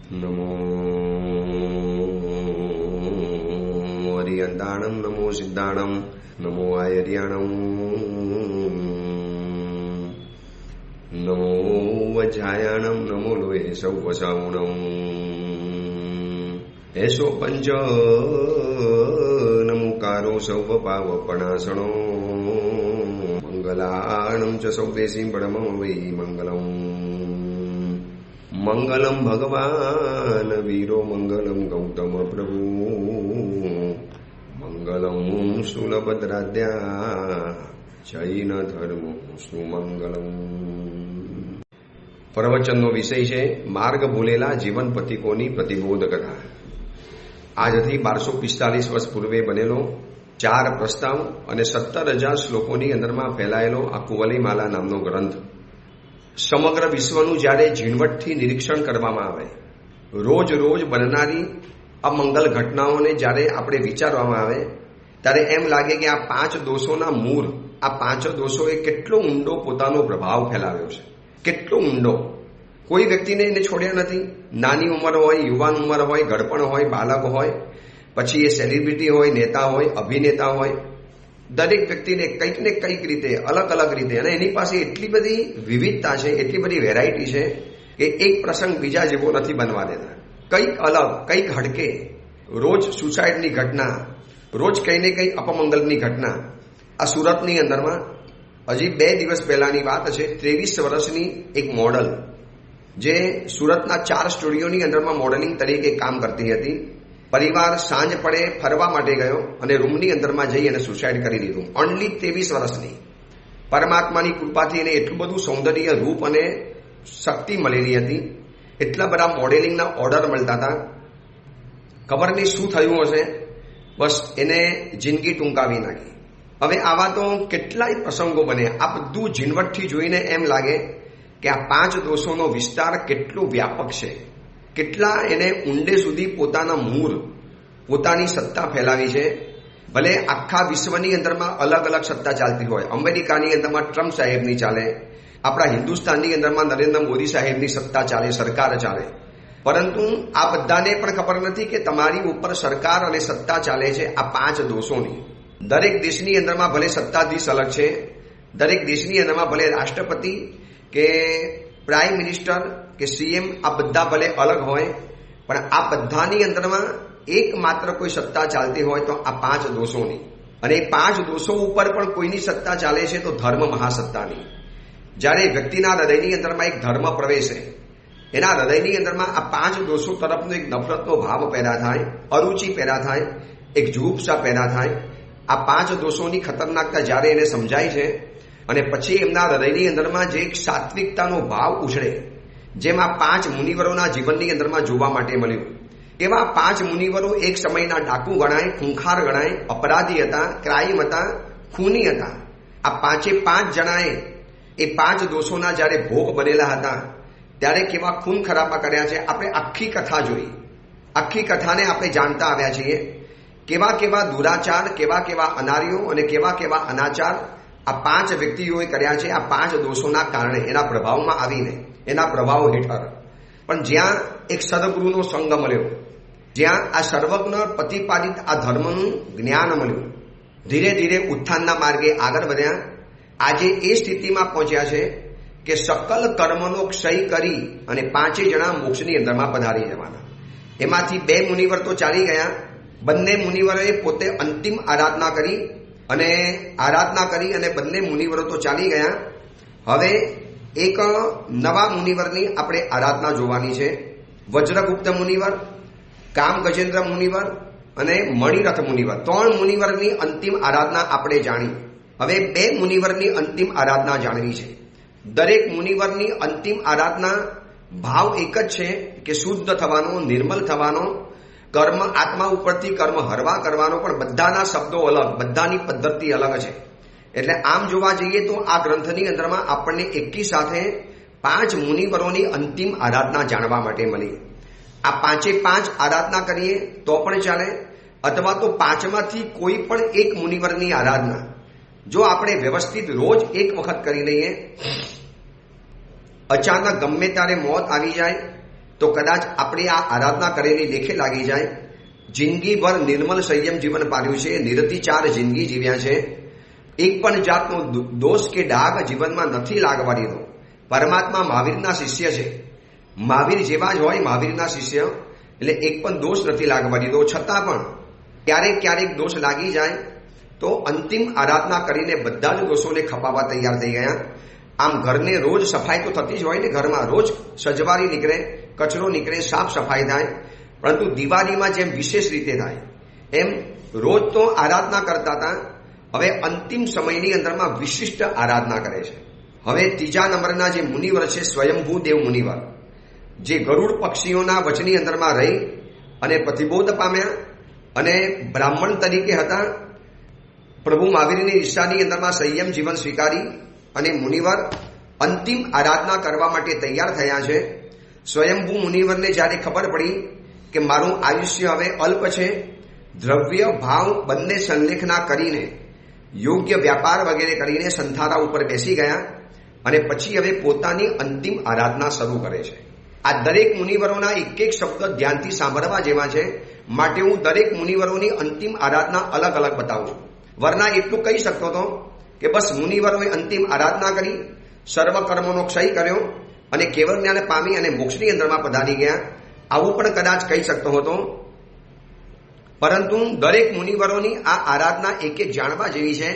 નમો હરિયંતાણમ, નમો સિદ્ધાણમ, નમો આયર્યાણમ, નમો વજ્રાયાણમ, નમો લોહે સૌવસાવણમ, એસો પંચ નમુકારો સૌવ પાવપણાસણો, મંગલાણમ ચ સૌદેશી પરમં વૈ મંગલમ. મંગલમ ભગવાન વીરો, મંગલમ ગૌતમ પ્રભુ, મંગલમ શૂલભદ્રાદ્યા જૈન ધર્મ સુમંગલમ. પ્રવચનનો વિષય છે માર્ગ ભૂલેલા જીવન પથિકોની પ્રતિબોધ કથા. આજથી 1245 વર્ષ પૂર્વે બનેલો 4 પ્રસ્તાવ અને 17,000 શ્લોકોની અંદરમાં ફેલાયેલો આ કુવલીમાલા નામનો ગ્રંથ સમગ્ર વિશ્વનું જ્યારે ઝીણવટથી નિરીક્ષણ કરવામાં આવે, રોજ રોજ બનનારી અમંગલ ઘટનાઓને જ્યારે આપણે વિચારવામાં આવે, ત્યારે એમ લાગે કે આ 5 દોષોના મૂળ, આ 5 દોષોએ કેટલો ઊંડો પોતાનો પ્રભાવ ફેલાવ્યો છે, કેટલો ઊંડો. કોઈ વ્યક્તિને એને છોડ્યા નથી. નાની ઉંમર હોય, યુવાન ઉંમર હોય, ગળપણ હોય, બાળક હોય, પછી એ સેલિબ્રિટી હોય, નેતા હોય, અભિનેતા હોય, દરેક વ્યક્તિને કંઈક ને કંઈક રીતે, અલગ અલગ રીતે, અને એની પાસે એટલી બધી વિવિધતા છે, એટલી બધી વેરાયટી છે કે એક પ્રસંગ બીજા જેવો નથી બનવા દેતા. કંઈક અલગ, કંઈક હટકે. રોજ સુસાઇડની ઘટના, રોજ કંઈ ને કંઈ અપમંગલની ઘટના. આ સુરતની અંદરમાં હજી 2 દિવસ પહેલાની વાત છે. 23 વર્ષની એક મોડલ જે સુરતના 4 સ્ટુડિયોની અંદરમાં મોડલિંગ તરીકે કામ કરતી હતી. પરિવાર સાંજ પડે ફરવા માટે ગયો અને રૂમની અંદરમાં જઈ અને સુસાઇડ કરી લીધું. ઓનલી 23 વર્ષની. પરમાત્માની કૃપાથી એને એટલું બધું સૌંદર્ય, રૂપ અને શક્તિ મળેલી હતી, એટલા બધા મોડેલિંગના ઓર્ડર મળતા હતા. ખબર નહીં શું થયું હશે, બસ એને જિંદગી ટૂંકાવી નાખી. હવે આવા તો કેટલાય પ્રસંગો બને. આ બધું ઝીણવટથી જોઈને એમ લાગે કે આ 5 દોષોનો વિસ્તાર કેટલો વ્યાપક છે, કેટલા એને ઊંડે સુધી પોતાના મૂળ, પોતાની સત્તા ફેલાવી છે. ભલે આખા વિશ્વની અંદરમાં અલગ અલગ સત્તા ચાલતી હોય. અમેરિકાની અંદરમાં ટ્રમ્પ સાહેબની ચાલે, આપણા હિન્દુસ્તાનની અંદરમાં નરેન્દ્ર મોદી સાહેબની સત્તા ચાલે, સરકાર ચાલે. પરંતુ આ બધાને પણ ખબર નથી કે તમારી ઉપર સરકાર અને સત્તા ચાલે છે આ 5 દોષોની. દરેક દેશની અંદરમાં ભલે સત્તાધીશ અલગ છે, દરેક દેશની અંદરમાં ભલે રાષ્ટ્રપતિ કે પ્રાઇમ મિનિસ્ટર કે સીએમ, આ બધા ભલે અલગ હોય, પણ આ બધાની અંદરમાં એકમાત્ર કોઈ સત્તા ચાલતી હોય તો આ 5 દોષોની. અને એ 5 દોષો ઉપર પણ કોઈની સત્તા ચાલે છે તો ધર્મ મહાસત્તાની. જ્યારે વ્યક્તિના હૃદયની અંદરમાં એક ધર્મ પ્રવેશે, એના હૃદયની અંદરમાં આ 5 દોષો તરફનો એક નફરતનો ભાવ પેદા થાય, અરુચિ પેદા થાય, એક જુગુપ્સા પેદા થાય. આ 5 દોષોની ખતરનાકતા જ્યારે એને સમજાય છે અને પછી એમના હૃદયની અંદરમાં જે એક સાત્વિકતાનો ભાવ ઉછળે, જેમ આ 5 મુનિવરોના જીવનની અંદરમાં જોવા માટે મળ્યું. એવા 5 મુનિવરો એક સમયના ડાકુ ગણાય, ખૂંખાર ગણાય, અપરાધી હતા, ક્રાઇમ હતા, ખૂની હતા. આ 5 જણાએ એ 5 દોષોના જ્યારે ભોગ બનેલા હતા ત્યારે કેવા ખૂન ખરાબા કર્યા છે આપણે આખી કથા જોઈ. આખી કથાને આપણે જાણતા આવ્યા છીએ. કેવા કેવા દુરાચાર, કેવા કેવા અનાર્યો અને કેવા કેવા અનાચાર આ 5 વ્યક્તિઓએ કર્યા છે આ 5 દોષોના કારણે, એના પ્રભાવમાં આવીને, એના પ્રભાવ હેઠળ. પણ જ્યાં એક સદગુરુનો સંગ મળ્યો, જ્યાં આ સર્વજ્ઞ પ્રતિપાદિત આ ધર્મનું જ્ઞાન મળ્યું, ધીરે ધીરે ઉત્થાનના માર્ગે આગળ વધ્યા. આજે એ સ્થિતિમાં પહોંચ્યા છે કે સકલ કર્મનો ક્ષય કરી અને 5 જણા મોક્ષની અંદરમાં પધારી જવાના. એમાંથી 2 મુનિવર તો ચાલી ગયા. બંને મુનિવરોએ પોતે અંતિમ આરાધના કરી અને બંને મુનિવરો તો ચાલી ગયા. હવે એક નવા મુનિવરની આપણે આરાધના જોવાની છે. વજ્રગુપ્ત મુનિવર, કામ ગજેન્દ્ર મુનિવર અને મણિરથ મુનિવર, 3 મુનિવરની અંતિમ આરાધના આપણે જાણી. હવે 2 મુનિવરની અંતિમ આરાધના જાણવી છે. દરેક મુનિવરની અંતિમ આરાધના ભાવ એક જ છે કે શુદ્ધ થવાનો, નિર્મલ થવાનો, કર્મ આત્મા ઉપરથી કર્મ હરવા કરવાનો. પણ બધાના શબ્દો અલગ, બધાની પદ્ધતિ અલગ છે. એટલે આમ જોવા જઈએ તો આ ગ્રંથની અંદરમાં આપણને એકી સાથે 5 મુનિવરોની અંતિમ આરાધના જાણવા માટે મળી. આ 5 આરાધના કરીએ તો પણ ચાલે, અથવા તો 5માંથી કોઈ પણ એક મુનિવરની આરાધના જો આપણે વ્યવસ્થિત રોજ એક વખત કરી લઈએ, અચાનક ગમે ત્યારે મોત આવી જાય, તો કદાચ આપણી આ આરાધના કરેલી લેખે લાગી જાય. જિંદગીભર નિર્મલ સંયમ જીવન પાડ્યું છે, નિરતિચાર જિંદગી જીવ્યા છે, એક પણ જાતનો દોષ કે ડાઘ જીવનમાં નથી લાગવા દીધો. પરમાત્મા મહાવીરના શિષ્ય છે, મહાવીર જેવા જ હોય મહાવીરના શિષ્ય, એટલે એક પણ દોષ નથી લાગવા દીધો. છતાં પણ ક્યારેક ક્યારેક દોષ લાગી જાય તો અંતિમ આરાધના કરીને બધા જ દોષોને ખપાવવા તૈયાર થઈ ગયા. આમ ઘરને રોજ સફાઈ તો થતી જ હોય ને, ઘરમાં રોજ સજવારી નીકળે, કચરો નીકળે, સાફ સફાઈ થાય, પરંતુ દિવાળીમાં જેમ વિશેષ રીતે થાય એમ રોજ તો આરાધના કરતા હતા. હવે અંતિમ સમયની અંદરમાં વિશિષ્ટ આરાધના કરે છે. હવે ત્રીજા નંબરના જે મુનિવર છે સ્વયંભૂ દેવ મુનિવર, જે ગરુડ પક્ષીઓના વચની અંદરમાં રહી અને પ્રતિબોધ પામ્યા અને બ્રાહ્મણ તરીકે હતા. પ્રભુ મહાવીરની ઈચ્છાની અંદરમાં સંયમ જીવન સ્વીકારી અને મુનિવર અંતિમ આરાધના કરવા માટે તૈયાર થયા છે. સ્વયંભૂ મુનિવરને જ્યારે ખબર પડી કે મારું આયુષ્ય હવે અલ્પ છે, દ્રવ્ય ભાવ બંને સંલેખના કરીને યોગ્ય વ્યાપાર વગેરે કરીને સંથારા ઉપર બેસી ગયા અને પછી હવે પોતાની અંતિમ આરાધના શરૂ કરે છે. આ દરેક મુનિવરોના એક એક શબ્દ ધ્યાનથી સાંભળવા જેવા છે, માટે હું દરેક મુનિવરોની અંતિમ આરાધના અલગ અલગ બતાવું છું. વરના એટલું કહી શકતો હતો કે બસ મુનિવરોએ અંતિમ આરાધના કરી, સર્વ કર્મોનો ક્ષય કર્યો અને કેવળ જ્ઞાન પામી અને મોક્ષની અંદરમાં પધારી ગયા, આવું પણ કદાચ કહી શકતો હતો. પરંતુ દરેક મુનિવરોની આ આરાધના એક એક જાણવા જેવી છે,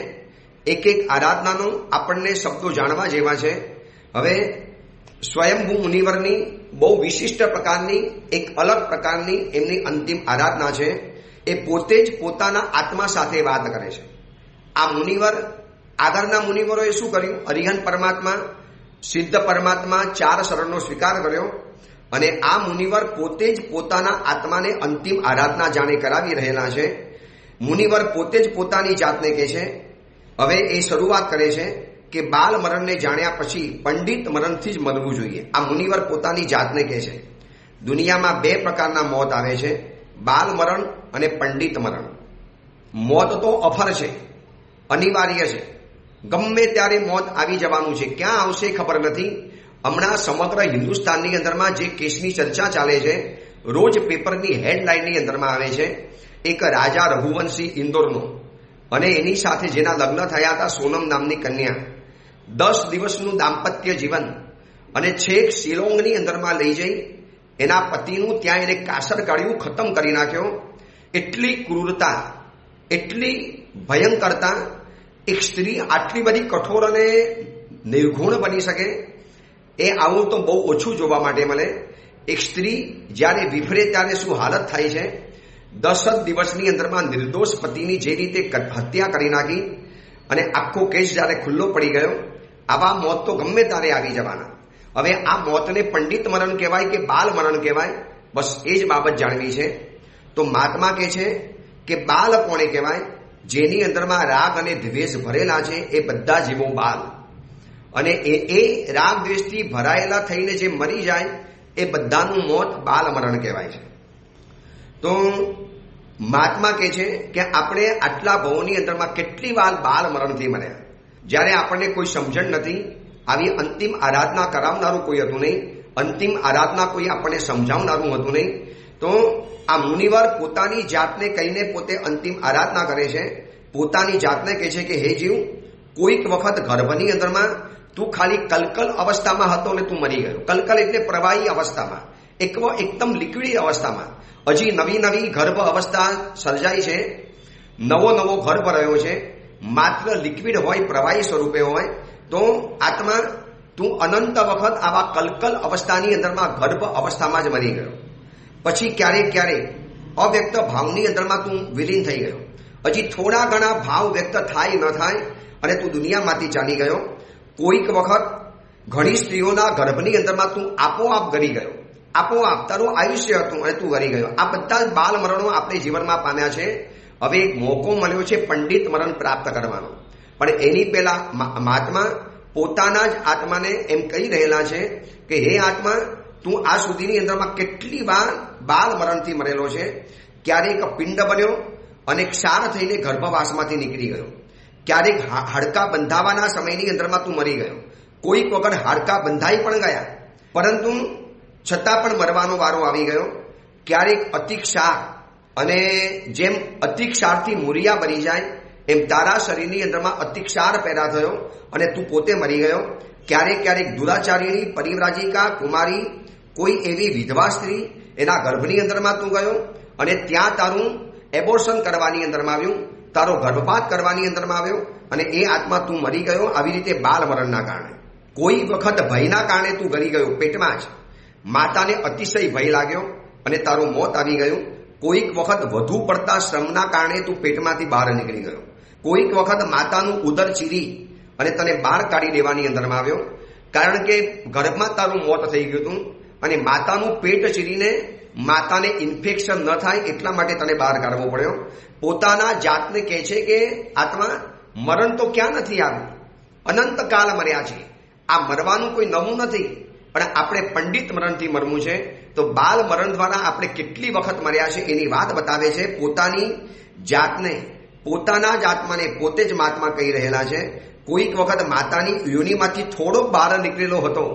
એક એક આરાધનાનો આપણને શબ્દો જાણવા જેવા છે. હવે સ્વયંભૂ મુનિવરની બહુ વિશિષ્ટ પ્રકારની એક અલગ પ્રકારની એમની અંતિમ આરાધના છે. એ પોતે જ પોતાના આત્મા સાથે વાત કરે છે. આ મુનિવર, આગળના મુનિવરોએ શું કર્યું? અરિહંત પરમાત્મા, સિદ્ધ પરમાત્મા, 4 શરણનો સ્વીકાર કર્યો અને આ મુનિવર પોતે જ પોતાના આત્માને અંતિમ આરાધના જાણે કરાવી રહેલા છે. મુનિવર પોતે જ પોતાની જાતને કહે છે, હવે એ શરૂઆત કરે છે કે બાલ મરણને જાણ્યા પછી પંડિત મરણથી જ મરવું જોઈએ. આ મુનિવર પોતાની જાતને કહે છે. દુનિયામાં 2 પ્રકારના મોત આવે છે, બાલ મરણ અને પંડિત મરણ. મોત તો અફર છે, અનિવાર્ય છે, ગમે ત્યારે મોત આવી જવાનું છે. ક્યાં આવશે ખબર નથી. હમણાં સમગ્ર હિન્દુસ્તાનની અંદરમાં જે કેસની ચર્ચા ચાલે છે, રોજ પેપરની હેડલાઇનની અંદરમાં આવે છે, એક રાજા રઘુવંશી ઇન્દોરનો અને એની સાથે જેના લગ્ન થયા હતા સોનમ નામની કન્યા, 10 દિવસનું દાંપત્ય જીવન અને છેક શિલોંગની અંદરમાં લઈ જઈ એના પતિનું ત્યાં એને કાસર કાઢ્યું, ખતમ કરી નાખ્યો. એટલી ક્રૂરતા, એટલી ભયંકરતા, એક સ્ત્રી આટલી બધી કઠોર અને નિર્ગુણ બની શકે, એ આવું તો બહુ ઓછું જોવા માટે મળે. એક સ્ત્રી જ્યારે વિફરે ત્યારે શું હાલત થાય છે. 10 જ દિવસની અંદરમાં નિર્દોષ પતિની જે રીતે હત્યા કરી નાખી અને આખો કેસ જ્યારે ખુલ્લો પડી ગયો, આવા મોત તો ગમે ત્યારે આવી જવાના. હવે આ મોતને પંડિત મરણ કહેવાય કે બાલ મરણ કહેવાય, બસ એ જ બાબત જાણવી છે. તો મહાત્મા કહે છે કે બાલ કોને કહેવાય? જેની અંદરમાં રાગ અને દ્વેષ ભરેલા છે એ બધા જીવો બાલ, અને એ રાગ દ્વેષથી ભરાયેલા થઈને જે મરી જાય એ બધાનું મોત બાલ મરણ કહેવાય છે. તો મહાત્મા કહે છે કે આપણે આટલા ભવોની અંદરમાં કેટલી વાર બાલ મરણથી મર્યા. જ્યારે આપણને કોઈ સમજણ નથી, આવી અંતિમ આરાધના કરાવનારું કોઈ હતું નહીં, અંતિમ આરાધના કોઈ આપણને સમજાવનારું હતું નહીં. તો આ મુનિવર પોતાની જાતને કહીને પોતે અંતિમ આરાધના કરે છે. પોતાની જાતને કહે છે કે હે જીવ, કોઈક વખત ગર્ભની અંદરમાં તું ખાલી કલકલ અવસ્થામાં હતો ને તું મરી ગયો. કલકલ એટલે પ્રવાહી અવસ્થામાં, એકદમ લિક્વિડ અવસ્થામાં. હજી નવી નવી ગર્ભ અવસ્થા સર્જાઈ છે, નવો નવો ગર્ભ રહ્યો છે, માત્ર લિક્વિડ હોય, પ્રવાહી સ્વરૂપે હોય. તો આત્મા તું અનંત વખત આવા કલકલ અવસ્થાની અંદરમાં ગર્ભ અવસ્થામાં જ મરી ગયો. પછી ક્યારેક ક્યારેક અવ્યક્ત ભાવની અંદરમાં તું વિલીન થઈ ગયો. હજી થોડા ઘણા ભાવ વ્યક્ત થાય ન થાય અને તું દુનિયામાંથી ચાલી ગયો. કોઈક વખત ઘણી સ્ત્રીઓના ગર્ભની અંદરમાં તું આપોઆપ ગરી ગયો, આપોઆપ તારું આયુષ્ય હતું અને તું ગરી ગયો. આ બધા જ બાલ મરણો આપણે જીવનમાં પામ્યા છે. હવે એક મોકો મળ્યો છે પંડિત મરણ પ્રાપ્ત કરવાનો, પણ એની પહેલા મહાત્મા પોતાના જ આત્માને એમ કહી રહેલા છે કે હે આત્મા, તું આ સુધીની અંદરમાં કેટલી વાર બાલ મરણથી મરેલો છે. ક્યારેક પિંડ બન્યો અને ક્ષાર થઈને ગર્ભવાસમાંથી નીકળી ગયો. ક્યારેક હાડકા બંધાવાના સમયની અંદરમાં તું મરી ગયો. કોઈક વખત હાડકા બંધાઈ પણ ગયા, પરંતુ છતાં પણ મરવાનો વારો આવી ગયો. ક્યારેક અતિક્ષાર, અને જેમ અતિક્ષારથી મુરિયા બની જાય એમ તારા શરીરની અંદરમાં અતિક્ષાર પેદા થયો અને તું પોતે મરી ગયો. ક્યારેક ક્યારેક દુરાચારીણી, પરિવ્રાજિકા, કુમારી, કોઈ એવી વિધવા સ્ત્રી એના ગર્ભની અંદરમાં તું ગયો અને ત્યાં તારું એબોર્શન કરવાની અંદરમાં આવ્યું, તારો ગર્ભપાત કરવાની અંદરમાં આવ્યો અને એ આત્મા તું મરી ગયો. આવી રીતે બાલ મરણના કારણે. કોઈ વખત ભયના કારણે તું ગરી ગયો, પેટમાં જ માતાને અતિશય ભય લાગ્યો અને તારું મોત આવી ગયું. કોઈક વખત વધુ પડતા શ્રમના કારણે તું પેટમાંથી બહાર નીકળી ગયો. કોઈક વખત માતાનું ઉદર ચીરી અને તને બહાર કાઢી દેવાની અંદરમાં આવ્યો, કારણ કે ગર્ભમાં તારું મોત થઈ ગયું હતું અને માતાનું પેટ ચીરીને માતાને ઇન્ફેક્શન ન થાય એટલા માટે તને બહાર કાઢવો પડ્યો. પોતાના જાતને કહે છે કે આત્મા મરણ તો ક્યાં નથી આવ્યું, અનંતકાળ મર્યા છે. આ મરવાનું કોઈ નવું નથી, પણ આપણે પંડિત મરણથી મરવું છે. તો બાલ મરણ દ્વારા આપણે કેટલી વખત મર્યા છે એની વાત બતાવે છે. પોતાની જાતને, પોતાના જ આત્માને પોતે જ મહાત્મા કહી રહેલા છે. કોઈક વખત માતાની યોનિમાંથી થોડોક બહાર નીકળેલો હતો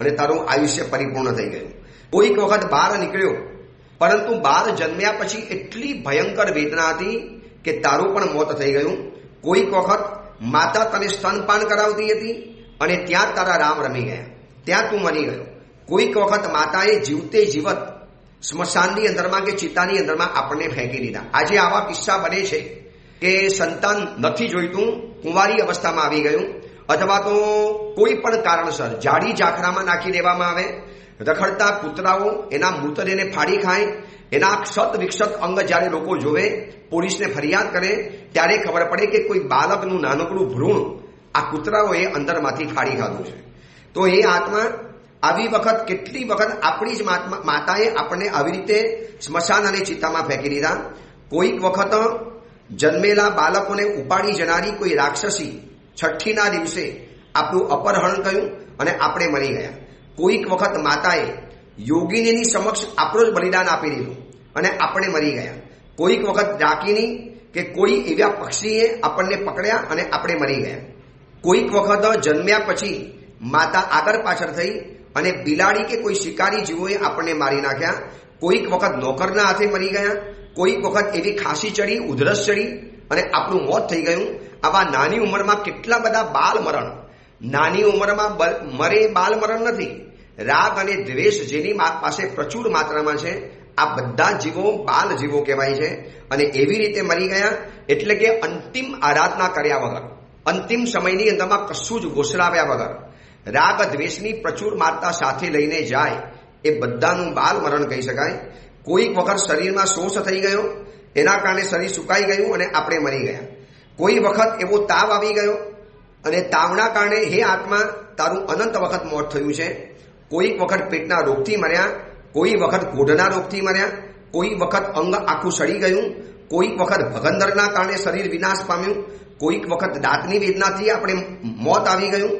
અને તારું આયુષ્ય પરિપૂર્ણ થઈ ગયું. કોઈક વખત બહાર નીકળ્યો, પરંતુ બહાર જન્મ્યા પછી એટલી ભયંકર વેદના હતી કે તારું પણ મોત થઈ ગયું. કોઈક વખત માતા તને સ્તનપાન કરાવતી હતી અને ત્યાં તારા રામ રમી ગયા, ત્યાં તું મરી ગયો. કોઈક વખત માતાએ જીવતે જીવત સ્મશાનની અંદરમાં કે ચિતાની અંદરમાં આપણને ફેંકી દીધા. આજે આવા કિસ્સા બને છે કે સંતાન નથી જોઈતું, કુંવારી અવસ્થામાં આવી ગયું, અથવા તો કોઈ પણ કારણસર જાડી ઝાખરામાં નાખી દેવામાં આવે. રખડતા કૂતરાઓ એના મૃતદેહને ફાડી ખાય. એના ક્ષત વિક્ષત અંગ જ્યારે લોકો જોવે, પોલીસને ફરિયાદ કરે, ત્યારે ખબર પડે કે કોઈ બાળકનું નાનકડું ભ્રૂણ આ કૂતરાઓએ અંદરમાંથી ફાડી ખાધું છે. તો એ આત્મા આવી વખત, કેટલી વખત આપણી જ માતાએ આપણને આવી રીતે સ્મશાન અને ચિતામાં ફેંકી દીધા. કોઈક વખત જન્મેલા બાળકોને ઉપાડી જનારી કોઈ રાક્ષસી છઠ્ઠીના દિવસે આપણું અપહરણ કર્યું અને આપણે મરી ગયા. કોઈક વખત માતાએ યોગિનીની સમક્ષ આપણું જ બલિદાન આપી દીધું અને આપણે મરી ગયા. કોઈક વખત ડાકીની કે કોઈ એવા પક્ષીએ આપણને પકડ્યા અને આપણે મરી ગયા. કોઈક વખત જન્મ્યા પછી માતા આગળ પાછળ થઈ અને બિલાડી કે કોઈ શિકારી જીવોએ આપણને મારી નાખ્યા. કોઈક વખત નોકરના હાથે મરી ગયા. કોઈક વખત એવી ખાંસી ચડી, ઉધરસ ચડી અને આપણું મોત થઈ ગયું. આવા નાની ઉંમરમાં કેટલા બધા બાલ મરણ. નાની ઉંમરમાં મરે બાલ મરણ નથી. રાગ અને દ્વેષ જેની પાસે પ્રચુર માત્રામાં છે, આ બધા જીવો બાલ જીવો કહેવાય છે. અને એવી રીતે મરી ગયા, એટલે કે અંતિમ આરાધના કર્યા વગર, અંતિમ સમયની અંદરમાં કશું જ ઘોષણાવ્યા વગર રાગ દ્વેષની પ્રચુર માત્રા સાથે લઈને જાય, એ બધાનું બાલ મરણ કહી શકાય. કોઈક વખત શરીરમાં શોષ થઈ ગયો, એના કારણે શરીર સુકાઈ ગયું અને આપણે મરી ગયા. કોઈ વખત એવો તાવ આવી ગયો અને તાવના કારણે હે આત્મા તારું અનંત વખત મોત થયું છે. કોઈક વખત પેટના રોગથી મર્યા, કોઈ વખત કોઢના રોગથી મર્યા, કોઈ વખત અંગ આખું સડી ગયું, કોઈક વખત ભગંદરના કારણે શરીર વિનાશ પામ્યું, કોઈક વખત દાંતની વેદનાથી આપણે મોત આવી ગયું,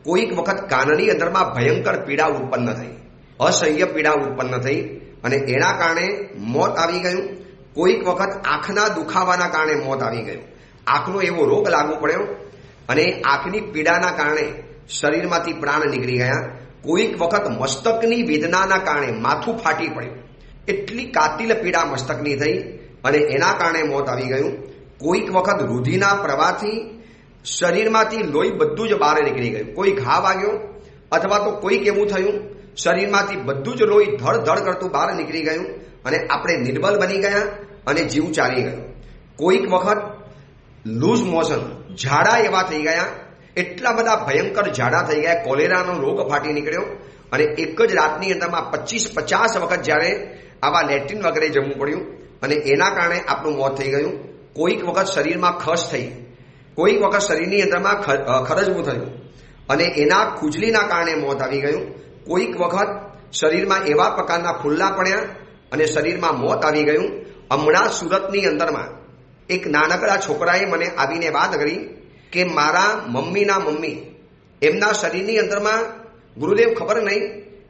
કોઈક વખત કાનની અંદરમાં ભયંકર પીડા ઉત્પન્ન થઈ, અસહ્ય પીડા ઉત્પન્ન થઈ અને એના કારણે મોત આવી ગયું. કોઈક વખત આંખના દુખાવાના કારણે મોત આવી ગયું. આંખનો એવો રોગ લાગુ પડ્યો અને આંખની પીડાના કારણે શરીરમાંથી પ્રાણ નીકળી ગયા. કોઈક વખત મસ્તકની વેદનાના કારણે માથું ફાટી પડ્યું, એટલી કાતિલ પીડા મસ્તકની થઈ અને એના કારણે મોત આવી ગયું. કોઈક વખત રુધિરના પ્રવાહથી શરીરમાંથી લોહી બધું જ બહાર નીકળી ગયું. કોઈ ઘા વાગ્યો અથવા તો કોઈક એવું થયું, શરીરમાંથી બધું જ લોહી ધડ ધડ કરતું બહાર નીકળી ગયું અને આપણે નિર્બલ બની ગયા અને જીવ ચાલી ગયો. કોઈક વખત લૂઝ મોશન, ઝાડા એવા થઈ ગયા, એટલા બધા ભયંકર ઝાડા થઈ ગયા, કોલેરાનો રોગ ફાટી નીકળ્યો અને એક જ રાતની અંદરમાં 25-50 વખત જ્યારે આવા લેટ્રિન વગેરે જમવું પડ્યું અને એના કારણે આપણું મોત થઈ ગયું. કોઈક વખત શરીરમાં ખસ થઈ, કોઈક વખત શરીરની અંદરમાં ખરજવું થયું અને એના ખુજલીના કારણે મોત આવી ગયું. કોઈક વખત શરીરમાં એવા પ્રકારના ફૂલ્લા પડ્યા અને શરીરમાં મોત આવી ગયું. હમણાં સુરતની અંદરમાં એક નાનકડા છોકરાએ મને આવીને વાત કરી કે મારા મમ્મીના મમ્મી, એમના શરીરની અંદરમાં ગુરુદેવ ખબર નહીં,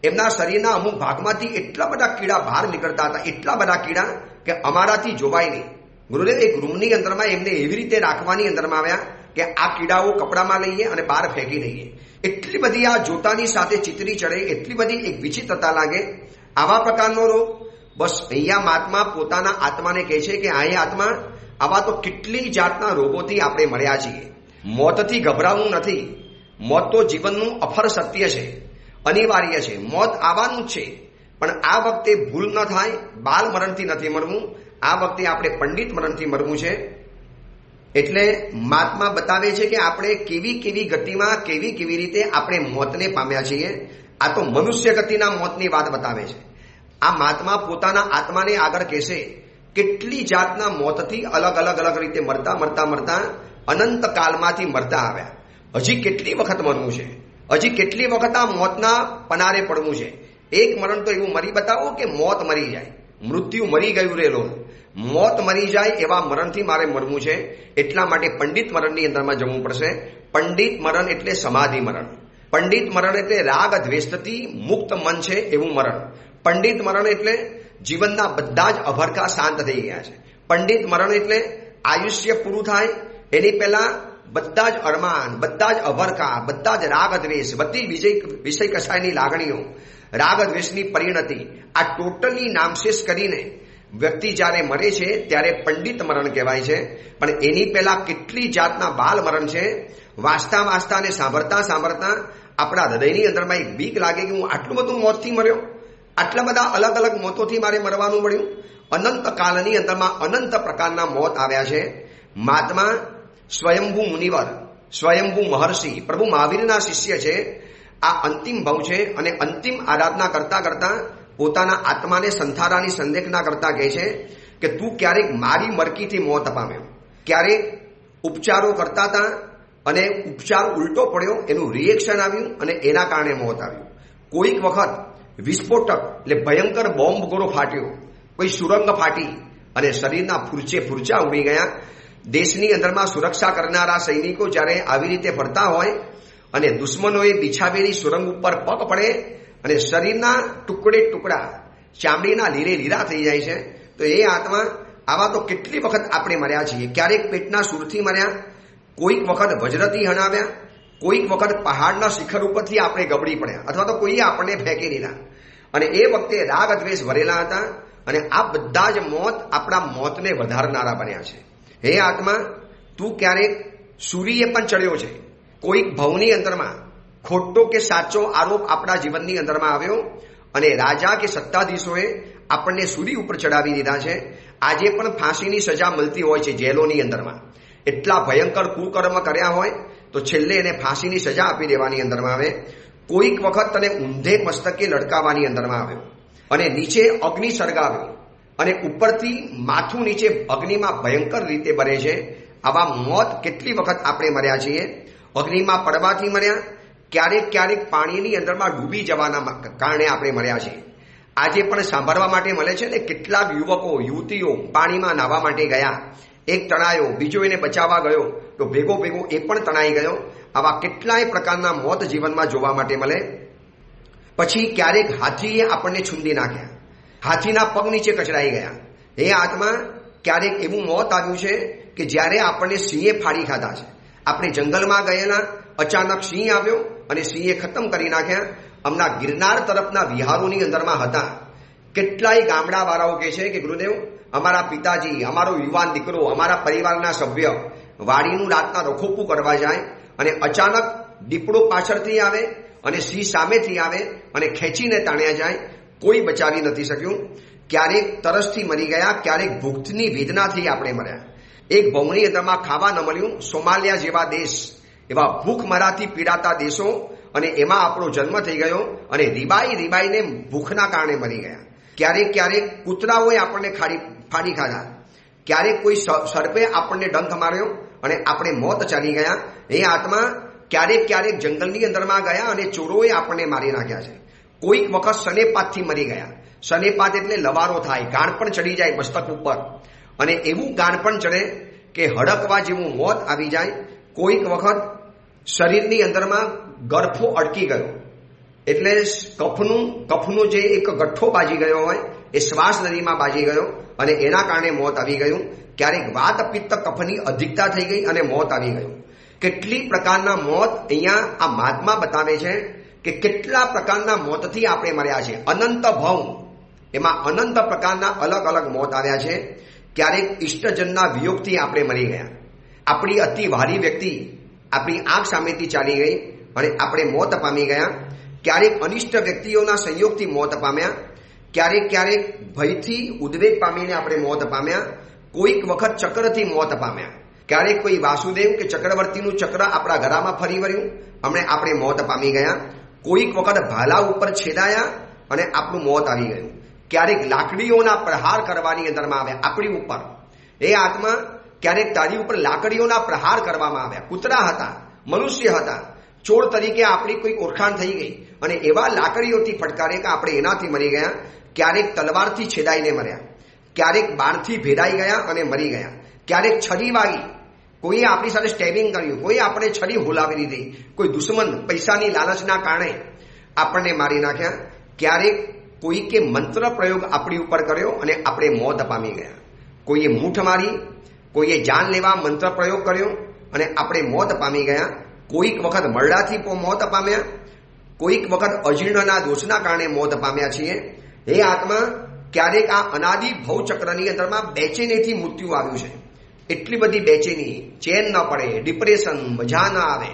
એમના શરીરના અમુક ભાગમાંથી એટલા બધા કીડા બહાર નીકળતા હતા, એટલા બધા કીડા કે અમારાથી જોવાય નહીં. ગુરુદેવ એક રૂમની અંદરમાં એમને એવી રીતે રાખવાની અંદરમાં આવ્યા કે આ કીડાઓ કપડામાં લઈએ અને બહાર ફેંકી દઈએ. એટલી બધી આ જોતાની સાથે ચિતરી ચડે, એટલી બધી એક વિચિત્રતા લાગે. આવા પ્રકારનો રોગ. બસ અહીંયા મહાત્મા પોતાના આત્માને કહે છે કે આ આત્મા, આવા તો કેટલી જાતના રોગોથી આપણે મળ્યા છીએ. મોતથી ગભરાવું નથી. મોત તો જીવનનું અફર સત્ય છે, અનિવાર્ય છે. મોત આવવાનું જ છે, પણ આ વખતે ભૂલ ન થાય. બાલ મરણથી નથી મરવું, આ વખતે આપણે પંડિત મરણથી મરવું છે. એટલે મહાત્મા બતાવે છે કે આપણે કેવી કેવી ગતિમાં, કેવી કેવી રીતે આપણે મોતને પામ્યા છીએ. આ તો મનુષ્ય ગતિના મોતની વાત બતાવે છે. આ મહાત્મા પોતાના આત્માને આગળ કહેશે કેટલી જાતના મોતથી અલગ અલગ અલગ રીતે મરતા મરતા મરતા અનંત કાળમાંથી મરતા આવ્યા. હજી કેટલી વખત મરવું છે, હજી કેટલી વખત આ મોતના પનારે પડવું છે. એક મરણ તો એવું મરી બતાવો કે મોત મરી જાય, મૃત્યુ મરી ગયું રે લોલ, મોત મરી જાય એવા મરણથી મારે મરવું છે. એટલા માટે પંડિત મરણની અંદરમાં જવું પડશે. પંડિત મરણ એટલે સમાધિ મરણ. પંડિત મરણ એટલે રાગ દ્વેષથી મુક્ત મન છે એવું મરણ. પંડિત મરણ એટલે જીવનના બધા જ અભરખા શાંત થઈ ગયા છે. પંડિત મરણ એટલે આયુષ્ય પૂરું થાય એની પહેલા બધા જ અરમાન, બધા જ અભરખા, બધા જ રાગ દ્વેષ, બધી વિષય કસાયની લાગણીઓ, રાગ દ્વેષની પરિણતિ, આ ટોટલી નામશેષ કરીને વ્યક્તિ જ્યારે મરે છે ત્યારે પંડિત મરણ કહેવાય છે. પણ એની પહેલા કેટલી જાતના બાલ મરણ છે. વાંચતા વાંચતા અને સાંભળતા સાંભળતા આપણા હૃદયની અંદરમાં એક બીક લાગે કે હું આટલું બધું મોતથી મર્યો, આટલા બધા અલગ અલગ મોતોથી મારે મરવાનું મળ્યું. અનંત કાળની અંદરમાં અનંત પ્રકારના મોત આવ્યા છે. મહાત્મા સ્વયંભૂ મુનિવર, સ્વયંભૂ મહર્ષિ, પ્રભુ મહાવીરના શિષ્ય છે. આ અંતિમ ભાવ છે અને અંતિમ આરાધના કરતા કરતા પોતાના આત્માને સંથારાની સંદેશના કરતા કહે છે કે તું ક્યારેક મારી મરકીથી મોત પામ્યો, ક્યારેક ઉપચારો કરતા હતા અને ઉપચાર ઉલટો પડ્યો, એનું રિએક્શન આવ્યું અને એના કારણે મોત આવ્યું. કોઈક વખત વિસ્ફોટક એટલે ભયંકર બોમ્બ ગોળો ફાટ્યો, કોઈ સુરંગ ફાટી અને શરીરના ફૂરચા ઉડી ગયા. દેશની અંદરમાં સુરક્ષા કરનારા સૈનિકો જ્યારે આવી રીતે ફરતા હોય અને દુશ્મનોએ બિછાવેલી સુરંગ ઉપર પગ પડે અને શરીરના ટુકડે ટુકડા, ચામડીના લીરે લીરા થઈ જાય છે. તો એ આત્મા, આવા તો કેટલી વખત આપણે મર્યા છીએ. ક્યારેક પેટના સૂરથી મર્યા, કોઈક વખત વજ્રથી હણાવ્યા, કોઈક વખત પહાડના શિખર ઉપરથી આપણે ગબડી પડ્યા, અથવા તો કોઈએ આપણને ફેંકી દીધા અને એ વખતે રાગ દ્વેષ ભરેલા હતા. અને આ બધા જ મોત આપણા મોતને વધારનારા બન્યા છે. હે આત્મા, તું ક્યારેક સૂર્ય પણ ચડ્યો છે. કોઈક ભવની અંદરમાં ખોટો કે સાચો આરોપ આપણા જીવનની અંદરમાં આવ્યો અને રાજા કે સત્તાધીશોએ આપણને સૂર્ય ઉપર ચડાવી દીધા છે. આજે પણ ફાંસીની સજા મળતી હોય છે જેલોની અંદરમાં. એટલા ભયંકર કુકર્મ કર્યા હોય તો છેલ્લે એને ફાંસીની સજા આપી દેવાની અંદરમાં આવે. કોઈક વખત તને ઊંધે મસ્તકે લટકાવવાની અંદરમાં આવ્યો અને નીચે અગ્નિ સળગાવ્યો અને ઉપરથી માથું નીચે અગ્નિમાં ભયંકર રીતે બળે છે. આવા મોત કેટલી વખત આપણે મર્યા છીએ. અગ્નિમાં પડવાથી મર્યા, ક્યારેક ક્યારેક પાણીની અંદરમાં ડૂબી જવાના કારણે આપણે મર્યા છીએ. આજે પણ સાંભળવા માટે મળે છે ને કેટલાક યુવકો યુવતીઓ પાણીમાં નાહવા માટે ગયા, એક તણાયો, બીજો એને બચાવવા ગયો તો ભેગો ભેગો એ પણ તણાઈ ગયો. આવા કેટલાય પ્રકારના મોત જીવનમાં જોવા માટે મળે. પછી ક્યારેક હાથીએ આપણને છૂંદી નાખ્યા, હાથીના પગ નીચે કચડાઈ ગયા. એ આત્મા, ક્યારેક એવું મોત આવ્યું છે કે જ્યારે આપણને સિંહે ફાડી ખાધા છે. આપણે જંગલમાં ગયેલા, અચાનક સિંહ આવ્યો અને સિંહે ખતમ કરી નાખ્યા. હમણાં ગિરનાર તરફના વિહારોની અંદરમાં હતા. કેટલાય ગામડાવાળાઓ કહે છે કે ગુરુદેવ, અમારા પિતાજી, અમારો યુવાન દીકરો, અમારા પરિવારના સભ્ય વાડીનું રાતના રખોપું કરવા જાય અને અચાનક દીપડો પાછળથી આવે અને સિંહ સામેથી આવે અને ખેંચીને તાણ્યા જાય. કોઈ બચાવી નથી શક્યું. ક્યારેક તરસથી મરી ગયા, ક્યારેક ભૂખની વેદનાથી આપણે મર્યા. એક ભવની અંદરમાં ખાવા ન મળ્યું. સોમાલિયા જેવા દેશ, એવા ભૂખ મરાથી પીડાતા દેશો, અને એમાં આપણો જન્મ થઈ ગયો અને રીબાઈને ભૂખના કારણે મરી ગયા. ક્યારેક ક્યારેક કૂતરાઓએ આપણને ફાડી ખાધા, ક્યારેક કોઈ સર્પે આપણને ડંખ માર્યો અને આપણે મોત ચાલી ગયા. એ આત્મા, ક્યારેક ક્યારેક જંગલની અંદરમાં ગયા અને ચોરોએ આપણને મારી નાખ્યા છે. કોઈક વખત શનેપાતથી મરી ગયા. શનેપાત એટલે લવારો થાય, ગાણ પણ ચડી જાય મસ્તક ઉપર અને એવું ગાણ પણ ચડે કે હડકવા જેવું મોત આવી જાય. કોઈક વખત શરીરની અંદરમાં ગરફો અટકી ગયો, એટલે કફનો જે એક ગઠ્ઠો બાજી ગયો હોય એ શ્વાસ નદીમાં બાજી ગયો અને એના કારણે મોત આવી ગયું. ક્યારેક વાત પિત્ત કફની અધિકતા થઈ ગઈ અને મોત આવી ગયું. કેટલી પ્રકારના મોત અહીંયા આ મહાત્મા બતાવે છે કે કેટલા પ્રકારના મોતથી આપણે મર્યા છે. અનંત ભવ, એમાં અનંત પ્રકારના અલગ અલગ મોત આવ્યા છે. ક્યારેક ઇષ્ટજનના વિયોગથી આપણે મરી ગયા, આપણી અતિ ભારી વ્યક્તિ આપણી આંખ સામેથી ચાલી ગઈ અને આપણે મોત પામી ગયા. ક્યારેક અનિષ્ટ વ્યક્તિઓના સંયોગથી મોત પામ્યા, ક્યારેક ભયથી ઉદ્વેગ પામીને આપણે મોત પામ્યા, કોઈક વખત ચક્રથી મોત પામ્યા, ક્યારેક કોઈ વાસુદેવ કે ચક્રવર્તીનું ચક્ર આપણા ગળામાં ફરી વળ્યું અમને આપણે મોત પામી ગયા, કોઈક વખત ભાલા ઉપર છેદાયા અને આપણું મોત આવી ગયું, ક્યારેક લાકડીઓના પ્રહાર કરવાની અંદરમાં આવ્યા આપણી ઉપર. એ આત્મા ક્યારેક તારી ઉપર લાકડીઓના પ્રહાર કરવામાં આવ્યા. કૂતરા હતા, મનુષ્ય હતા, ચોર તરીકે આપણી કોઈ ઓળખાણ થઈ ગઈ અને એવા લાકડીઓથી ફટકારે કે આપણે એનાથી મરી ગયા. ક્યારેક તલવારથી છેદાઈને મર્યા, ક્યારેક બાણથી ભેદાઈ ગયા અને મરી ગયા, ક્યારેક છરી વાગી, કોઈએ આપણી સાથે સ્ટેબિંગ કર્યું, કોઈ આપણે છરી હોલાવી દીધી, કોઈ દુશ્મન પૈસાની લાલચના કારણે આપણને મારી નાખ્યા, ક્યારેક કોઈકે મંત્ર પ્રયોગ આપણી ઉપર કર્યો અને આપણે મોત પામી ગયા, કોઈએ મૂઠ મારી, કોઈએ જાન લેવા મંત્ર પ્રયોગ કર્યો અને આપણે મોત પામી ગયા, કોઈક વખત મરડાથી મોત પામ્યા, કોઈક વખત અજીર્ણના દોષના કારણે મોત પામ્યા છીએ. હે આત્મા, ક્યારેક આ અનાદિ ભવચક્રની અંદરમાં બેચેનીથી મૃત્યુ આવ્યું છે. એટલી બધી બેચેની, ચેન ન પડે, ડિપ્રેશન, મજા ન આવે,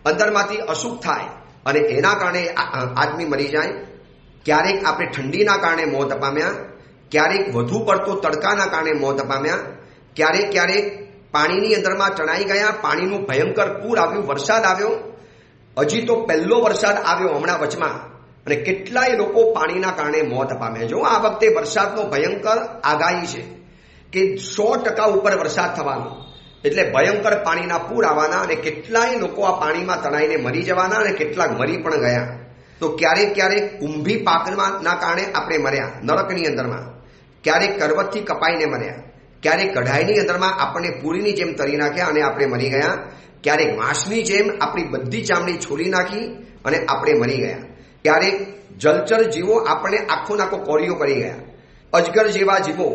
અંદરમાંથી અસુખ થાય અને એના કારણે આદમી મરી જાય. ક્યારેક આપણે ઠંડીના કારણે મોત પામ્યા, ક્યારેક વધુ પડતો તડકાના કારણે મોત પામ્યા, ક્યારેક પાણીની અંદરમાં ચણાઈ ગયા, પાણીનું ભયંકર પૂર આવ્યું, વરસાદ આવ્યો. હજી તો પહેલો વરસાદ આવ્યો હમણાં વચમાં અને કેટલાય લોકો પાણીના કારણે મોત પામ્યા. જો આ વખતે વરસાદનો ભયંકર આગાહી છે કે 100% ઉપર વરસાદ થવાનો, એટલે ભયંકર પાણીના પૂર આવવાના અને કેટલાય લોકો આ પાણીમાં તણાઈને મરી જવાના અને કેટલાક મરી પણ ગયા. તો ક્યારેક કુંભી પાકના કારણે આપણે મર્યા નરકની અંદરમાં, ક્યારેક કરવતથી કપાઈને મર્યા, ક્યારેક કઢાઈની અંદરમાં આપણને પૂરીની જેમ તરી નાખ્યા અને આપણે મરી ગયા, ક્યારેક વાંસની જેમ આપણી બધી ચામડી છોલી નાખી અને આપણે મરી ગયા, ક્યારેક જલચર જીવો આપણને આખો નાખો કોળીઓ કરી ગયા, અજગર જેવા જીવો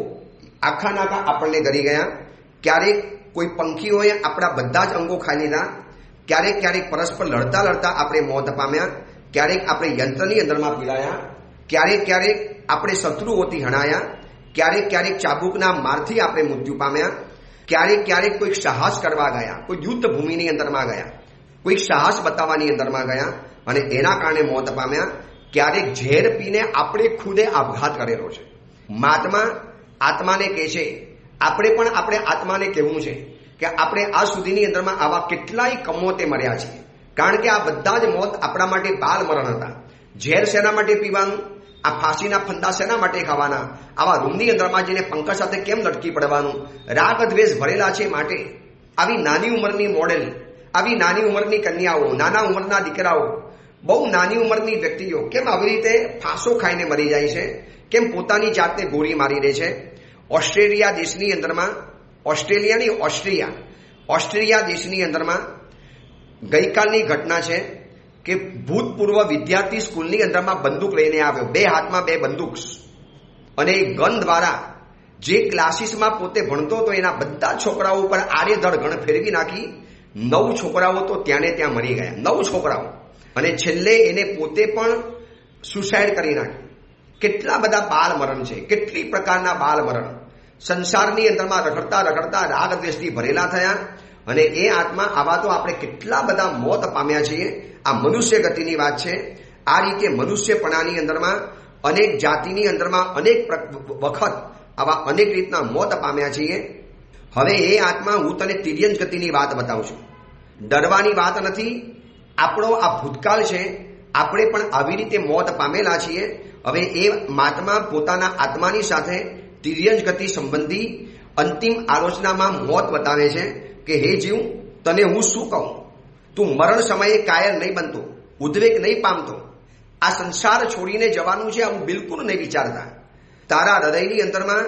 આખા નાકા આપણને ગરી ગયા, ક્યારેક કોઈ પંખીઓએ આપણા બધા જ અંગો ખાઈ લીધા, ક્યારેક પરસ્પર લડતા આપણે મોત પામ્યા, ક્યારેક આપણે યંત્રની અંદરમાં પીડાયા, ક્યારેક આપણે શત્રુઓથી હણાયા, ક્યારેક ચાબુકના મારથી આપણે મૃત્યુ પામ્યા, ક્યારેક કોઈક સાહસ કરવા ગયા, કોઈ યુદ્ધ ભૂમિની અંદરમાં ગયા, કોઈક સાહસ બતાવવાની અંદરમાં ગયા અને એના કારણે મોત પામ્યા, ક્યારેક ઝેર પીને આપણે ખુદે આપઘાત કરેલો છે. મહાત્મા આત્માને કહે છે, આપણે પણ આપણે આત્માને કહેવું છે કે આપણે આ સુધીની અંદરમાં આવા કેટલાય કમોતે મર્યા છીએ, કારણ કે આ બધા જ મોત આપણા માટે બાલ મરણ હતા. ઝેર શેના માટે પીવાનું, આ ફાંસીના ફંદા શેના માટે ખાવાના, આવા રૂમની અંદરમાં જઈને પંખા સાથે કેમ લટકી પડવાનું, રાગ દ્વેષ ભરેલા છે માટે આવી નાની ઉંમરની મોડેલ, આવી નાની ઉંમરની કન્યાઓ, નાના ઉંમરના દીકરાઓ, બહુ નાની ઉંમરની વ્યક્તિઓ કેમ આવી રીતે ફાંસો ખાઈને મરી જાય છે, કેમ પોતાની જાતને ગોળી મારી દે છે. ઓસ્ટ્રેલિયા દેશની અંદરમાં, ઓસ્ટ્રેલિયા દેશની અંદરમાં ગઈકાલની ઘટના છે કે ભૂતપૂર્વ વિદ્યાર્થી સ્કૂલની અંદરમાં બંદૂક લઈને આવ્યો, 2 હાથમાં 2 બંદૂક, અને ગન દ્વારા જે ક્લાસીસમાં પોતે ભણતો હતો એના બધા છોકરાઓ ઉપર આડેધડ ગણ ફેરવી નાખી. 9 છોકરાઓ તો ત્યાં મરી ગયા, 9 છોકરાઓ, અને છેલ્લે એને પોતે પણ સુસાઇડ કરી નાખ્યું. કેટલા બધા બાલ મરણ છે, કેટલી પ્રકારના બાલ મરણ સંસારની અંદરમાં રખડતા રાગ દ્વેષથી ભરેલા થયા. અને એ આત્મા આવા તો આપણે કેટલા બધા મોત પામ્યા છીએ. આ મનુષ્ય ગતિની વાત છે. આ રીતે મનુષ્યપણાની અંદરમાં અનેક જાતિની અંદરમાં અનેક વખત આવા અનેક રીતના મોત પામ્યા છીએ. હવે એ આત્મા હું તને તિર્યંજ ગતિની વાત બતાવું છું. ડરવાની વાત નથી, આપણો આ ભૂતકાળ છે, આપણે પણ આવી રીતે મોત પામેલા છીએ. હવે એ મહાત્મા પોતાના આત્માની સાથે તિર્યંજ ગતિ સંબંધી અંતિમ આલોચનામાં મોત બતાવે છે કે હે જીવ, તને હું શું કહું, તું મરણ સમયે કાયર નહીં બનતો, ઉદ્વેગ નહીં પામતો, આ સંસાર છોડીને જવાનું છે આવું બિલકુલ નહીં વિચારતા. તારા હૃદયની અંદરમાં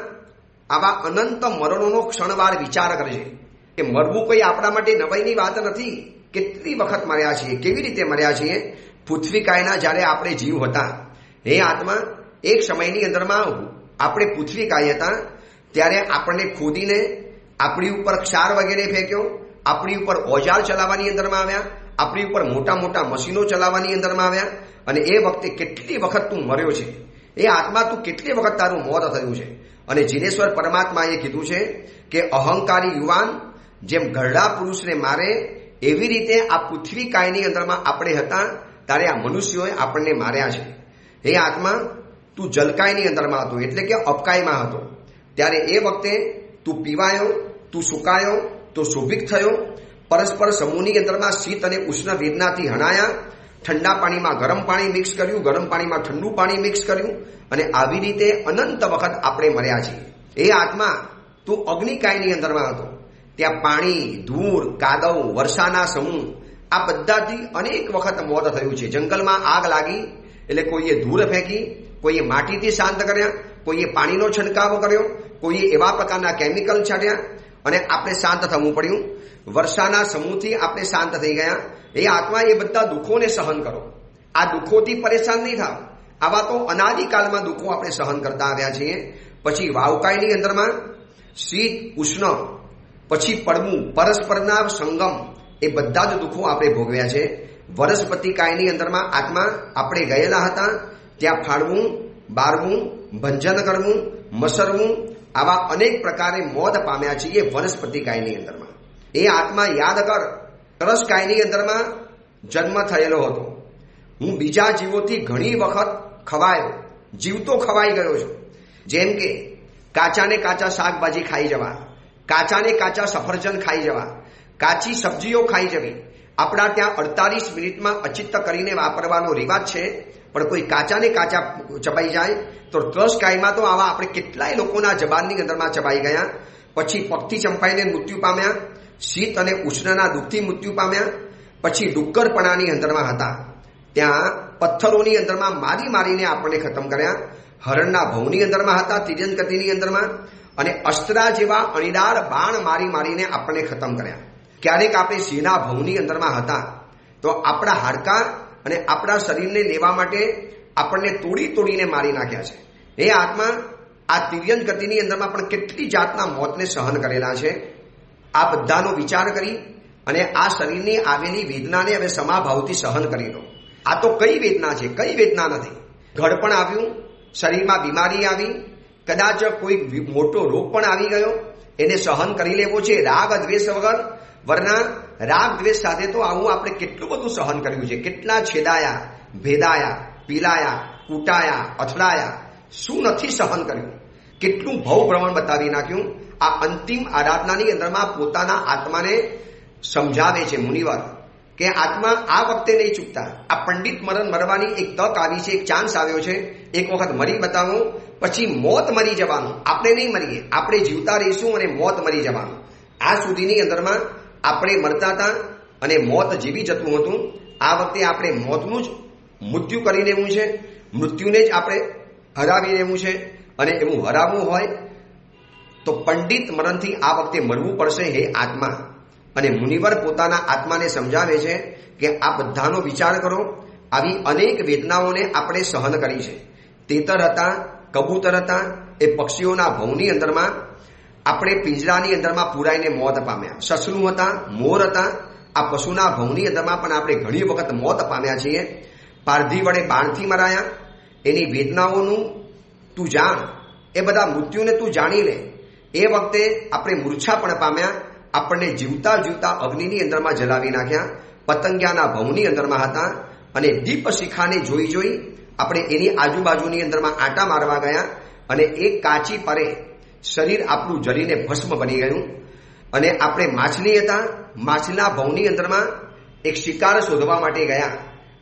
આવા અનંત મરણોનો ક્ષણવાર વિચાર કરજે કે મરવું કોઈ આપણા માટે નવાઈની વાત નથી. કેટલી વખત મર્યા છીએ, કેવી રીતે મર્યા છીએ. પૃથ્વીકાયના જ્યારે આપણે જીવ હતા, હે આત્મા, એક સમયની અંદરમાં આપણે પૃથ્વીકાય હતા, ત્યારે આપણને ખોદીને આપણી ઉપર ક્ષાર વગેરે ફેંક્યો, આપણી ઉપર ઓજાર ચલાવવાની અંદરમાં આવ્યા, આપણી ઉપર મોટા મોટા મશીનો ચલાવવાની અંદરમાં આવ્યા, અને એ વખતે કેટલી વખત તું મર્યો છે, એ આત્મા તું કેટલી વખત તારું મોત થયું છે. અને જીનેશ્વર પરમાત્માએ કીધું છે કે અહંકારી યુવાન જેમ ઘરડા પુરુષને મારે એવી રીતે આ પૃથ્વી કાયની અંદરમાં આપણે હતા ત્યારે આ મનુષ્યોએ આપણને માર્યા છે. એ આત્મા તું જલકાયની અંદરમાં હતો, એટલે કે અપકાયમાં હતો, ત્યારે એ વખતે તું પીવાયો, તું સુકાયો, તું શોભિક થયો, પરસ્પર સમૂહની અંદરમાં શીત અને ઉષ્ણ વેદનાથી હણાયા, ઠંડા પાણીમાં ગરમ પાણી મિક્સ કર્યું, ગરમ પાણીમાં ઠંડુ પાણી મિક્સ કર્યું, અને આવી રીતે અનંત વખત આપણે મર્યા છીએ. એ આત્મા તું અગ્નિકાયની અંદરમાં હતો, ત્યાં પાણી, ધૂળ, કાદવ, વર્ષાના સમૂહ આ બધાથી અનેક વખત મોત થયું છે. જંગલમાં આગ લાગી એટલે કોઈએ ધૂળ ફેંકી, કોઈએ માટીથી શાંત કર્યા, કોઈએ પાણીનો છંટકાવ કર્યો, કોઈએ એવા પ્રકારના કેમિકલ છાંટ્યા અને આપણે શાંત થવું પડ્યું. વર્ષાના સમૂહથી આપણે શાંત થઈ ગયા. એ આત્મા એ બધા દુઃખોને સહન કરો. આ દુઃખોથી પરેશાન નહીં થાવ. આવા તો અનાદિકાળમાં દુઃખો આપણે સહન કરતા આવ્યા છીએ. પછી વાવકાયની અંદરમાં શીત, ઉષ્ણ, પછી પડવું, પરસ્પરના સંગમ, એ બધા જ દુઃખો આપણે ભોગવ્યા છે. વનસ્પતિ કાયની અંદરમાં આત્મા આપણે ગયેલા હતા, ત્યાં ફાળવું, બારવું, ભંજન કરવું, મસરવું, આવા અનેક પ્રકારે મોત પામ્યા છીએ વનસ્પતિ કાયની અંદરમાં. એ આત્મા યાદ કર, તરસ કાયની અંદરમાં જન્મ થયેલો હતો. હું બીજા જીવોથી ઘણી વખત ખવાયો, જીવતો ખવાઈ ગયો છું. જેમ કે કાચાને કાચા શાકભાજી ખાઈ જવા, કાચાને કાચા સફરજન ખાઈ જવા, કાચી સબ્જીઓ ખાઈ જવી. આપણા ત્યાં 48 મિનિટમાં અચિત્ત કરીને વાપરવાનો રિવાજ છે, પણ કોઈ કાચાને કાચા ચબાઈ જાય તો ત્રસ કાયમાં તો આવા આપણે કેટલાય લોકોના જબાનની અંદરમાં ચબાઈ ગયા. પછી પગથી ચંપાઈને મૃત્યુ પામ્યા, શીત અને ઉષ્ણના દુઃખથી મૃત્યુ પામ્યા. પછી ડુક્કરપણાની અંદરમાં હતા, ત્યાં પથ્થરોની અંદરમાં મારી મારીને આપણને ખતમ કર્યા. હરણના ભવની અંદરમાં હતા, તિર્યંકતિની અંદરમાં, અને અસ્ત્રા જેવા અણીદાર બાણ મારી મારીને આપણને ખતમ કર્યા. ક્યારેક આપણે સિંહના ભવની અંદરમાં હતા, તો આપણા હાડકાં અને આપણા શરીરને લેવા માટે આપણને તોડી તોડીને મારી નાખ્યા છે. એ આત્મા આ તિર્યંકતિની અંદરમાં પણ કેટલી જાતના મોતને સહન કરેલા છે. આ બધાનો વિચાર કરી અને આ શરીરની આવેલી વેદનાને હવે સમાભાવથી સહન કરી લો. આ તો કઈ વેદના છે? કઈ વેદના નથી. ઘડપણ આવ્યું, શરીરમાં બીમારી આવી, કદાચ કોઈ મોટો રોગ પણ આવી ગયો, એને સહન કરી લેવો છે રાગ દ્વેષ વગર. વરના રાગ દ્વેષ સાથે તો આવું આપણે કેટલું બધું સહન કર્યું છે. કેટલા છેદાયા, ભેદાયા, પીલાયા, કૂટાયા, અથડાયા, શું નથી સહન કર્યું. કેટલું ભવ ભ્રમણ બતાવી નાખ્યું. આ અંતિમ આરાધનાની અંદરમાં પોતાના આત્માને સમજાવે છે મુનિવર કે આત્મા આ વખતે નહીં ચૂકતા. આ પંડિત મરણ મરવાની એક તક આવી છે, એક ચાન્સ આવ્યો છે. એક વખત મરી બતાવો, પછી મોત મરી જવાનું. આપણે નહીં મરીએ, આપણે જીવતા રહીશું અને મોત મરી જવાનું. આ સુધીની અંદરમાં આપણે મરતા હતા અને મોત જીવી જતું હતું. આ વખતે આપણે મોતનું જ મૃત્યુ કરી લેવું છે, મૃત્યુને જ આપણે હરાવી લેવું છે. અને એવું હરાવવું હોય તો પંડિત મરણથી આ વખતે મરવું પડશે હે આત્મા. અને મુનિવર પોતાના આત્માને સમજાવે છે કે આ બધાનો વિચાર કરો. આવી અનેક વેદનાઓને આપણે સહન કરી છે. તેતર હતા, કબૂતર હતા, એ પક્ષીઓના ભવની અંદરમાં આપણે પિંજરાની અંદરમાં પૂરાઈને મોત પામ્યા. સસલું હતા, મોર હતા, આ પશુના ભવની અંદરમાં પણ આપણે ઘણી વખત મોત પામ્યા છીએ. પારધી વડે બાણથી મરાયા. એની વેદનાઓનું તું જાણ, એ બધા મૃત્યુને તું જાણી લે. એ વખતે આપણે મૂર્છા પણ પામ્યા. આપણને જીવતા જીવતા અગ્નિની અંદરમાં જલાવી નાખ્યા. પતંગિયાના ભવની અંદરમાં હતા અને દીપ શિખાને જોઈ જોઈ આપણે એની આજુબાજુની અંદરમાં આંટા મારવા ગયા અને એક કાચી પરે શરીર આપણું જલીને ભસ્મ બની ગયું. અને આપણે માછલી હતા, માછલીના ભવની અંદરમાં એક શિકાર શોધવા માટે ગયા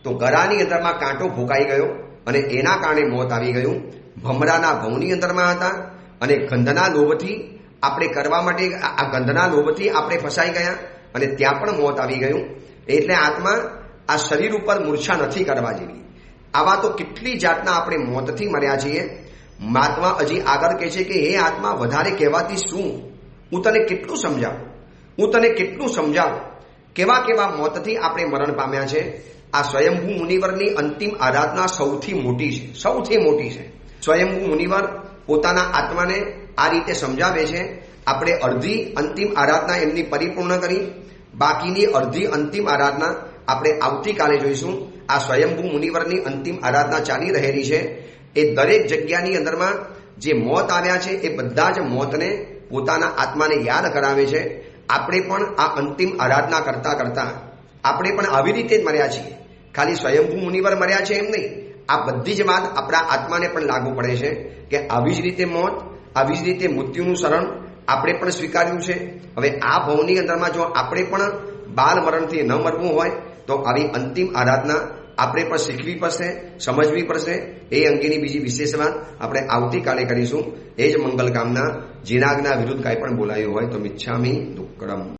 તો ગળાની અંદરમાં કાંટો ભોકાઈ ગયો અને એના કારણે મોત આવી ગયું. ભમરાના ભવની અંદરમાં હતા અને ગંધના લોભથી આપણે કરવા માટે આ ગંધના લોભથી આપણે ફસાઈ ગયા અને ત્યાં પણ મોત આવી ગયું. એટલે આત્મા આ શરીર ઉપર મૂર્છા નથી કરવા જેવી. આવા તો કેટલી જાતના આપણે મોતથી મર્યા છીએ. મહાત્મા હજી આગળ કહે છે કે હે આત્મા, વધારે કહેવાથી શું, હું તને કેટલું સમજાવું, હું તને કેટલું સમજાવું. કેવા કેવા મોતથી આપણે મરણ પામ્યા છે. આ સ્વયંભૂ મુનિવરની અંતિમ આરાધના સૌથી મોટી છે, સૌથી મોટી છે. સ્વયંભૂ મુનિવર પોતાના આત્માને આ રીતે સમજાવે છે. આપણે અડધી અંતિમ આરાધના એમની પરિપૂર્ણ કરી બાકીની અડધી અંતિમ આરાધના આપણે આવતીકાલે જોઈશું. આ સ્વયંભૂ મુનિવરની અંતિમ આરાધના ચાલી રહેલી છે. એ દરેક જગ્યાની અંદરમાં જે મોત આવ્યા છે એ બધા જ મોતને પોતાના આત્માને યાદ કરાવે છે. આપણે પણ આ અંતિમ આરાધના કરતા કરતા આપણે પણ આવી રીતે જ મર્યા છીએ. ખાલી સ્વયંભૂ મુનિવર મર્યા છે એમ નહીં, આ બધી જ વાત આપણા આત્માને પણ લાગુ પડે છે કે આવી જ રીતે મોત, આવી જ રીતે મૃત્યુનું શરણ આપણે પણ સ્વીકાર્યું છે. હવે આ ભવની અંદરમાં જો આપણે પણ બાલ મરણથી ન મરવું હોય તો આવી અંતિમ આરાધના આપણે પણ શીખવી પડશે, સમજવી પડશે. એ અંગેની બીજી વિશેષ વાત આપણે આવતીકાલે કરીશું. એ જ મંગલ કામના. જીનાગના વિરુદ્ધ કાંઈ પણ બોલાયું હોય તો મિચ્છામિ દુક્કડમ.